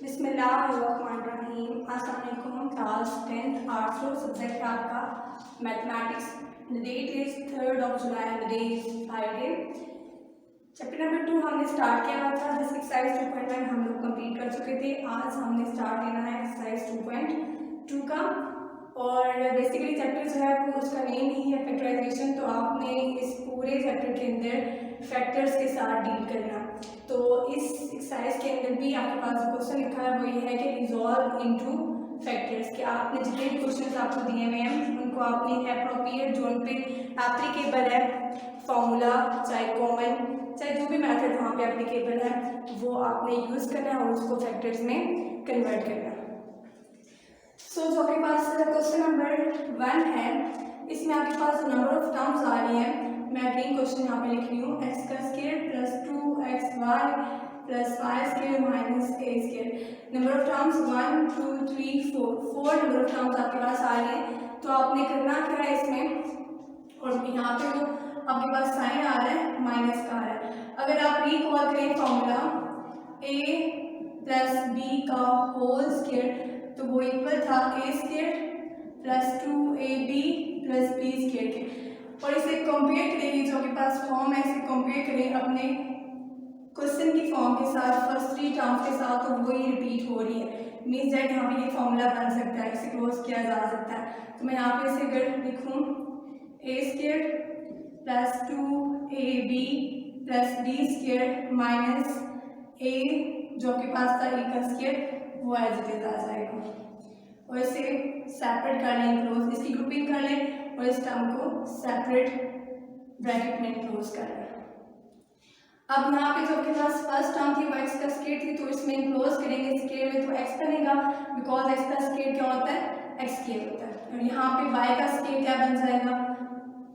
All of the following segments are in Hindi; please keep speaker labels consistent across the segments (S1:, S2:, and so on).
S1: बिस्मिल्लाहिर्रहमानिर्रहीम। अस्सलाम वालेकुम। क्लास 10th आर्ट्स जो सब्जेक्ट है आपका mathematics. The date is 3rd of July and the day is Friday। Chapter number 2 हमने स्टार्ट किया हुआ था। जिस एक्सरसाइज 2.1 हम लोग कंप्लीट कर चुके थे। आज हमने स्टार्ट लेना है एक्सरसाइज 2.2 का। और बेसिकली चैप्टर जो है वो उसका नेम ही है फैक्टराइजेशन। तो आपने इस पूरे चैप्टर के अंदर फैक्टर्स के साथ डील करना। तो इस एक्सरसाइज के अंदर भी आपके पास जो क्वेश्चन लिखा है वो ये है कि रिजॉल्व इनटू फैक्टर्स। कि आपने जितने भी क्वेश्चन आपको दिए हुए हैं उनको आपने अप्रोप्रिएट जो उन पे एप्लीकेबल है फॉर्मूला, चाहे कॉमन, चाहे जो भी मेथड वहाँ पे एप्लीकेबल है वो आपने यूज़ करना है और उसको फैक्टर्स में कन्वर्ट करना है। सो जो आपके पास क्वेश्चन नंबर 1 है, इसमें आपके पास नंबर ऑफ टर्म्स आ रही है। मैं अगेन क्वेश्चन यहाँ पे लिख रही हूँ। एक्स का square plus 2xy plus y square minus a square. Number of terms 1 2 3 4 number of terms आपके पास आ रही है। तो आपने करना क्या है इसमें, और यहाँ पे जो आपके पास साइन आ रहा है माइनस का आ रहा है। अगर आप रिकॉल करें फॉर्मूला a प्लस बी का होल स्क्वायर तो वो इक्वल था A square plus 2ab plus B square के। और इसे कंपेयर करेंगे, जो आपके पास फॉर्म है इसे कंपेयर करें अपने क्वेश्चन की फॉर्म के साथ, फर्स्ट 3 टर्म्स के साथ, तो वही रिपीट हो रही है। मीन्स दैट यहाँ पे ये फॉर्मूला बन सकता है, इसे क्लोज किया जा सकता है। तो मैं यहाँ पे इसे अगर लिखूँ A square plus 2ab plus B square minus A जो आपके पास था ए का स्क्वायर वो एज इट इज आ जाएगा। और इसे सेपरेट कर लें, क्लोज, इसकी ग्रुपिंग कर लें और इस टर्म को सेपरेट ब्रैकेट में क्लोज कर लें। अब यहाँ पे जो आपके पास फर्स्ट टर्म थी वो एक्स का स्क्वायर थी, तो इसमें क्लोज करेंगे स्क्वायर में तो एक्स बनेगा, बिकॉज एक्स का स्क्वायर क्या होता है, एक्स स्क्वायर होता है। और यहाँ पे वाई का स्क्वायर क्या बन जाएगा,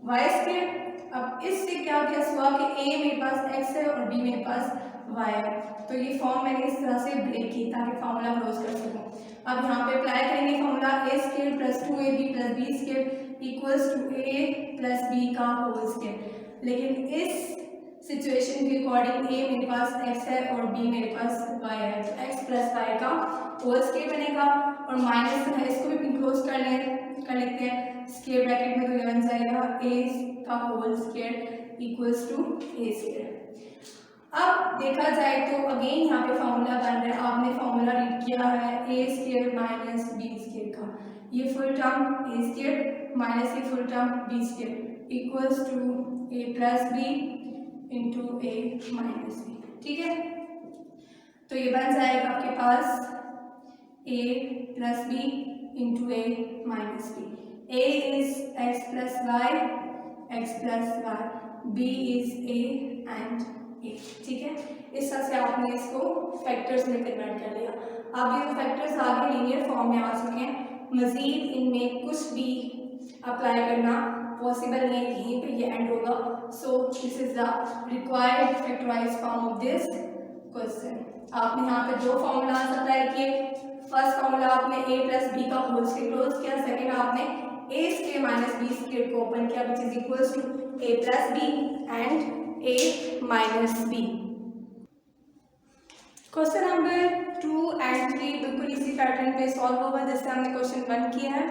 S1: वाई स्क्वायर। अब इससे क्या हुआ कि ए मेरे पास एक्स है और बी मेरे पास वाई है, तो ये फॉर्म मैंने इस तरह से ब्रेक की ताकि फॉर्मूला क्लोज कर सकूँ। अब यहाँ पे अप्लाई करेंगे formula a square plus 2ab plus B square equals to A plus B का होल स्क्वायर। लेकिन इस सिचुएशन के अकॉर्डिंग ए मेरे पास x है और b मेरे पास y है, तो x प्लस वाई का होल स्क्वायर बनेगा। और माइनस है, इसको भी क्लोज कर लेते हैं स्क्वायर ब्रैकेट में, तो ये बन जाएगा a का whole square equals to a square. अब देखा जाए तो अगेन यहाँ पे फॉर्मूला बन रहा है, आपने फॉर्मूला रीड किया है A square minus B square का। ये full term A square minus ये full term B square equals to A plus B into A minus B. ठीक है, तो ये बन जाएगा आपके पास a plus B into A minus B. A is X plus Y, X plus Y, B is A and A. ठीक है, इस तरह से आपने इसको फैक्टर्स में कन्वर्ट कर लिया। अब ये जो फैक्टर्स आगे लीनियर फॉर्म में आ चुके हैं, मजीद इनमें कुछ भी अप्लाई करना पॉसिबल नहीं है, यहीं पे ये एंड होगा। So this is the required factorise form of this question. आपने यहाँ पे दो फॉर्मूलाज अप्लाई किए। फर्स्ट फॉर्मूला आपने a प्लस बी का होल स्क्वायर क्लोज किया, सेकेंड आपने a square minus B square को ओपन किया which is equals to a plus b and a minus b. Question number 2 and 3 बिल्कुल इसी पैटर्न पे सॉल्व होगा जैसे हमने क्वेश्चन 1 किया है,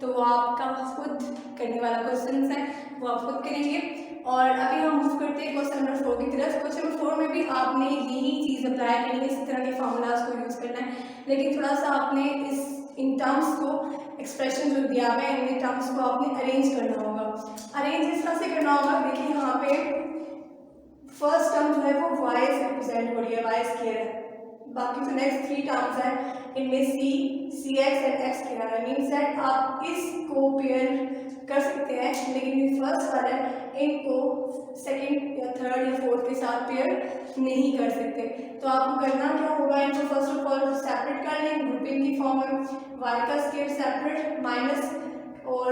S1: तो वो आपका खुद करने वाला क्वेश्चन है, वो आप खुद करेंगे। और अभी हम मूव करते हैं क्वेश्चन नंबर 4 की तरफ। क्वेश्चन नंबर 4 में भी आपने यही चीज़ अप्लाई करनी है, इस तरह के फार्मूलाज को यूज़ करना है, लेकिन थोड़ा सा आपने इन टर्म्स को, एक्सप्रेशन जो दिया हुआ है इन टर्म्स को आपने अरेंज करना होगा। अरेंज इस तरह से करना होगा, देखिए यहाँ पे फर्स्ट टर्म जो है वो y से रिप्रेजेंट हो रही है, y स्क्वायर है। बाकी जो नेक्स्ट 3 टर्म्स हैं इनमें सी एक्स एंड एक्स स्क्वायर है। मीन्स दैट आप इसको पेयर कर सकते हैं, लेकिन ये फर्स्ट वाला है इनको सेकंड या थर्ड या फोर्थ के साथ पेयर नहीं कर सकते। तो आपको करना क्या होगा, इनको फर्स्ट ऑफ ऑल सेपरेट कर लें ग्रुपिंग की फॉर्म में, y का स्क्वायर सेपरेट माइनस और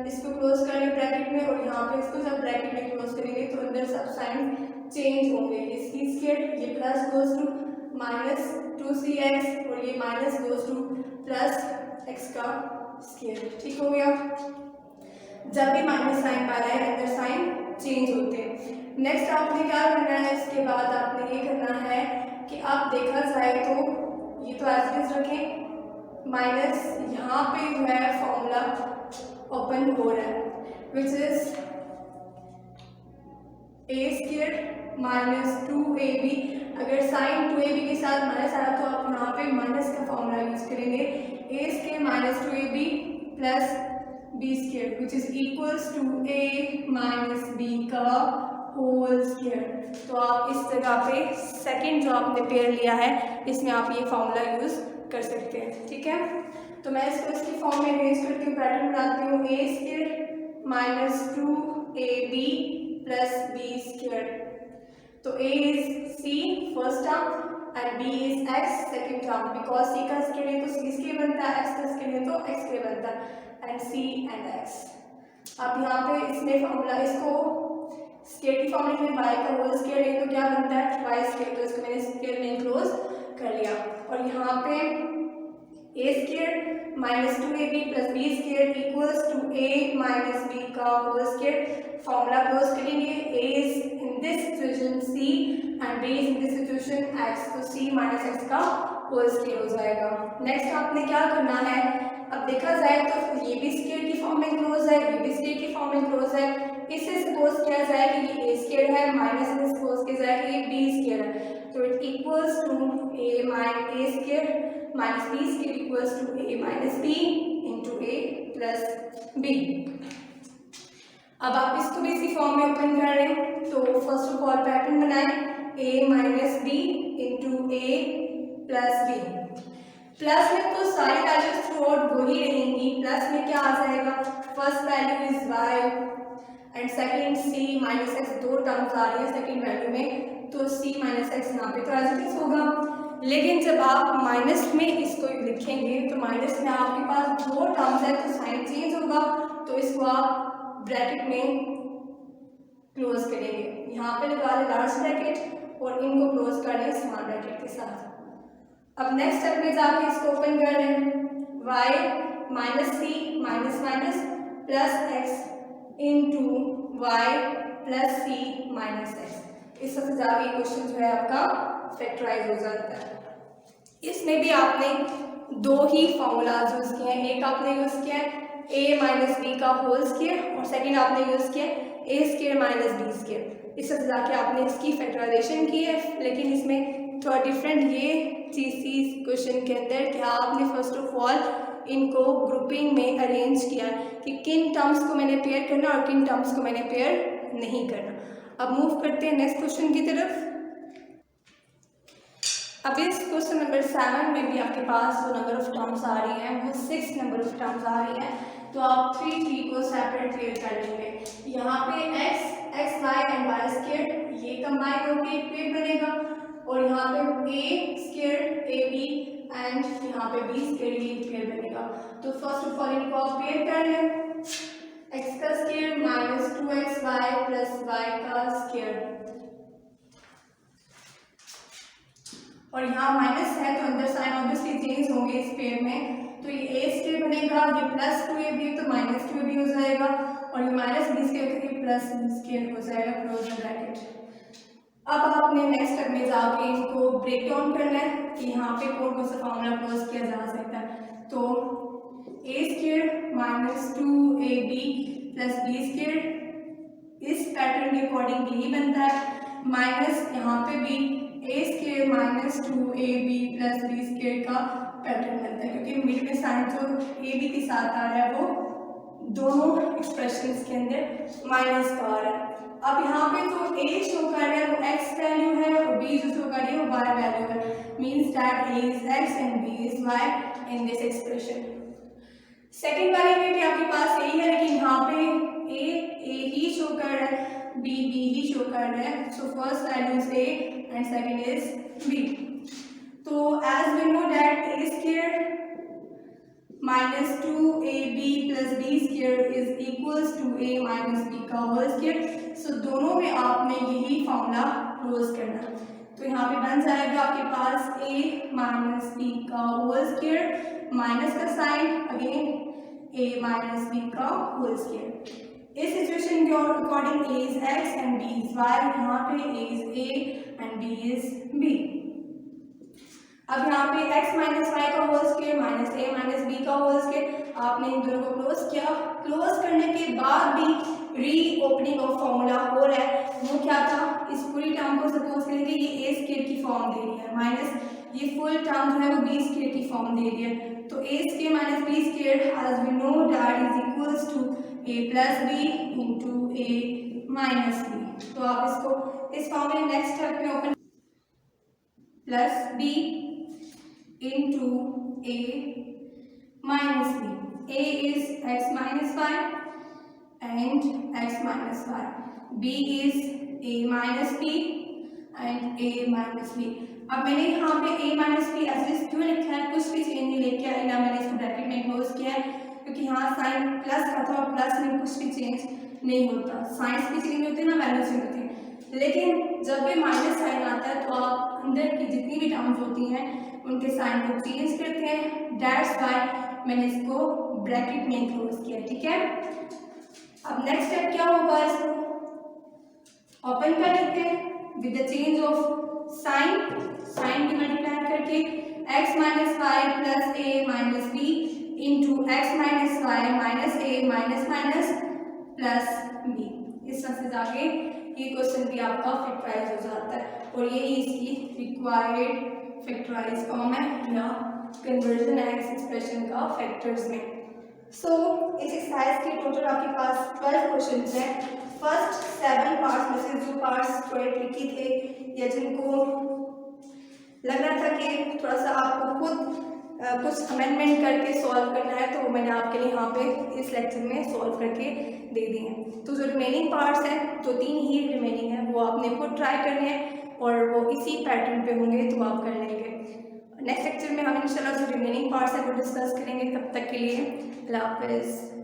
S1: इसको क्लोज कर लें ब्रैकेट में, और यहाँ पे इसको जब ब्रैकेट में क्लोज करेंगे तो अंदर सब साइन चेंज होंगे। इसकी स्क्वायर ये plus goes to minus 2cx और ये minus goes two plus x का स्क्वायर। ठीक हो गया, जब भी माइनस साइन पा रहा है अंदर साइन चेंज होते हैं। नेक्स्ट आपने क्या करना है, इसके बाद आपने ये करना है कि आप देखा जाए तो ये तो एज इट इज रखें, माइनस यहाँ पे जो है फॉर्मूला ओपन हो रहा है which is a square minus 2ab। अगर साइन 2ab के साथ माइनस आया तो आप यहाँ पे माइनस का फॉर्मूला यूज करेंगे, A square minus 2ab plus B square which is equals to A minus B का होल स्क्वायर। तो आप इस जगह पे सेकंड जो आपने पेयर लिया है इसमें आप ये फॉर्मूला यूज कर सकते हैं, ठीक है। तो मैं इसको इसकी फॉर्म में अरेंज करती हूँ, पैटर्न बनाती हूँ, A square minus 2ab plus B square. तो a is c first term and b is x second term, because c का स्क्वायर है तो c स्क्वायर बनता है, x का स्क्वायर है तो x स्क्वायर बनता है, एंड c एंड x। अब यहाँ पे इसमें फॉर्मूला इसको स्क्वायर की फॉर्म में y का होल स्क्वायर है तो क्या बनता है y स्क्वायर, तो इसको मैंने स्क्वायर में क्लोज कर लिया। और यहाँ पे a square minus 2ab plus B square equals to a minus b का होल स्क्वायर। फॉर्मूला क्लोज करेंगे, a is in this situation c and b is in this situation x, तो c माइनस x का होल स्क्वायर हो जाएगा। नेक्स्ट आपने क्या करना है, अब देखा जाए तो ये भी स्क्वायर की फॉर्म में क्लोज है, ये भी स्क्वायर की फॉर्म में क्लोज है, इससे सपोज किया जाए कि ये a स्क्वायर है, माइनस से सपोज किया जाए कि ये b स्क्वायर है, तो it equals to a square minus b square equals to a minus b into a plus b। अब आप इसको भी इसी फॉर्म में ओपन कर रहे हैं, तो फर्स्ट ऑफ ऑल पैटर्न बनाएं, a minus B into a plus b. Plus में तो सारी वैल्यूज थ्रू आउट वही रहेंगी, प्लस में क्या आ जाएगा, first value is y and second c minus x, दो टर्म्स आ रही है सेकेंड वैल्यू में, तो c माइनस एक्स यहाँ पे तो एज इट इज होगा। लेकिन जब आप माइनस में इसको लिखेंगे तो माइनस में आपके पास दो टर्म्स है तो साइन चेंज होगा, तो इसको आप ब्रैकेट में क्लोज करेंगे, यहाँ पे लगा लें लार्ज ब्रैकेट और इनको क्लोज कर लें स्मॉल ब्रैकेट के साथ। अब नेक्स्ट स्टेप में जाके इसको ओपन कर लें, y minus C minus minus plus X into Y plus C minus X. इस सबसे जाके क्वेश्चन जो है आपका फैक्टराइज हो जाता है। इसमें भी आपने दो ही फॉर्मूलाज यूज किए हैं, एक आपने यूज किया है a माइनस बी का होल स्क्वायर और सेकेंड आपने यूज किया a square minus B square. इस सब जाके आपने इसकी फैक्टराइजेशन की है, लेकिन इसमें थोड़ा डिफरेंट ये चीज़ थी इस क्वेश्चन के अंदर कि आपने फर्स्ट ऑफ ऑल इनको ग्रुपिंग में अरेंज किया कि किन टर्म्स को मैंने पेयर करना और किन टर्म्स को मैंने पेयर नहीं करना। अब मूव करते हैं नेक्स्ट क्वेश्चन की तरफ। अब इस क्वेश्चन नंबर 7 में भी आपके पास जो नंबर ऑफ टर्म्स आ रही हैं वो 6 नंबर ऑफ टर्म्स आ रही हैं, तो आप 3 को सेपरेट क्लियर कर लेंगे। यहाँ पे x y and y square ये कंबाइन होकर एक पेयर बनेगा और यहाँ पे a स्क्वायर ab एंड यहाँ पे b स्क्वायर ये पेयर बनेगा। तो फर्स्ट ऑफ ऑल इनको आप पेयर कर लें, x का square minus 2xy plus y का स्क्वायर, और यहाँ माइनस है तो अंदर साइन ऑब्वियसली चेंज होंगे इस पेयर में, तो ये a स्क्वायर बनेगा, ये प्लस 2ab तो माइनस 2ab हो जाएगा और ये माइनस b स्क्वायर तो ये प्लस b स्क्वायर हो जाएगा क्लोज ब्रैकेट। अब आपने नेक्स्ट स्टेप में जाके इनको ब्रेक डाउन करना है कि यहाँ पे कौन सा फॉर्मूला क्लोज किया जा सकता है। तो a स्क्वायर माइनस 2ab प्लस b स्क्वायर इस पैटर्न के अकॉर्डिंग यही बनता है, माइनस यहाँ पे भी a स्क्वायर माइनस 2ab प्लस b स्क्वायर का पैटर्न बनता है, क्योंकि मिड में साइन जो ab के साथ आ रहा है वो दोनों एक्सप्रेशंस के अंदर माइनस का आ रहा है। अब यहाँ पे जो a शो कर रहा है वो x वैल्यू है और b जो शो कर रही है वो y वैल्यू है, means that a is x and b is y in this expression। Second वाले में भी आपके पास यही है, लेकिन यहाँ पे a ही शो कर रहा है, b ही शो कर रहा है, so first value is a and second is b। तो as we know that a square minus 2ab प्लस b square is equals to a minus b का होल स्क्वायर, सो दोनों में आपने यही फॉर्मूला क्लोज करना। तो यहाँ पे बन जाएगा आपके पास a माइनस b का होल स्क्वायर माइनस का sign again a minus b का होल स्क्वायर। इस सिचुएशन के according a is x and b is y, यहाँ पे a is a and b is b। अब यहाँ पे x माइनस वाई का होल स्क्वायर माइनस ए माइनस बी का होल स्क्वायर, आपने इन दोनों को क्लोज किया। क्लोज करने के बाद भी री ओपनिंग ऑफ फॉर्मूला हो रहा है, वो क्या था, इस पूरी टर्म को सपोज करेंगे ये ए स्क्वायर की फॉर्म दे रही है माइनस ये फुल टर्म जो है वो बी स्क्वायर की फॉर्म दे रही है। तो A square minus B square as we know that is equals to A plus B into A minus B. तो आप इसको इस फॉर्म में नेक्स्ट स्टेप में open plus B into a minus b. A is x minus y and x minus y. B is a minus b and a minus b. अब मैंने यहाँ पे a minus b ऐसे क्यों लिखा है, कुछ भी चेंज नहीं लेके आया ना, मैंने इसको ब्रैकेट में क्लोज किया है क्योंकि यहाँ साइन प्लस का था और प्लस में कुछ भी चेंज नहीं होता, साइंस भी चेंज होती है ना वैल्यू चेंज होती है, लेकिन जब भी माइनस साइन आता है तो आप अंदर की जितनी भी टर्म्स होती हैं उनके साइन को चेंज करते हैं, दैट्स व्हाई मैंने इसको ब्रैकेट में क्लोज किया। ठीक है, अब नेक्स्ट स्टेप क्या होगा, इसको ओपन कर लेते हैं with the change of sign, sign की मल्टीप्लाई करके x minus Y plus A minus B into X minus Y minus A minus minus plus B. इस तरह से जाके ये क्वेश्चन भी आपका फैक्टराइज हो जाता है और यही इसकी रिक्वायर्ड फैक्टराइज फॉर्म है या कन्वर्जन है इस एक्सप्रेशन का फैक्टर्स में। सो इस एक्सरसाइज के टोटल आपके पास 12 क्वेश्चन हैं। फर्स्ट 7 पार्ट्स में से जो पार्ट्स थोड़े ट्रिकी थे या जिनको लग रहा था कि थोड़ा सा आपको खुद कुछ अमेंडमेंट करके सॉल्व करना है, तो मैंने आपके लिए यहाँ पे इस लेक्चर में सॉल्व करके दे दिए हैं। तो जो रिमेनिंग पार्ट्स हैं तो 3 ही रिमेनिंग हैं, वो आपने खुद ट्राई करने हैं और वो इसी पैटर्न पे होंगे तो आप कर लेंगे। नेक्स्ट लेक्चर में हम इंशाल्लाह जो रिमेनिंग पार्ट्स हैं वो डिस्कस करेंगे। तब तक के लिए अल्लाह हाफ़िज़।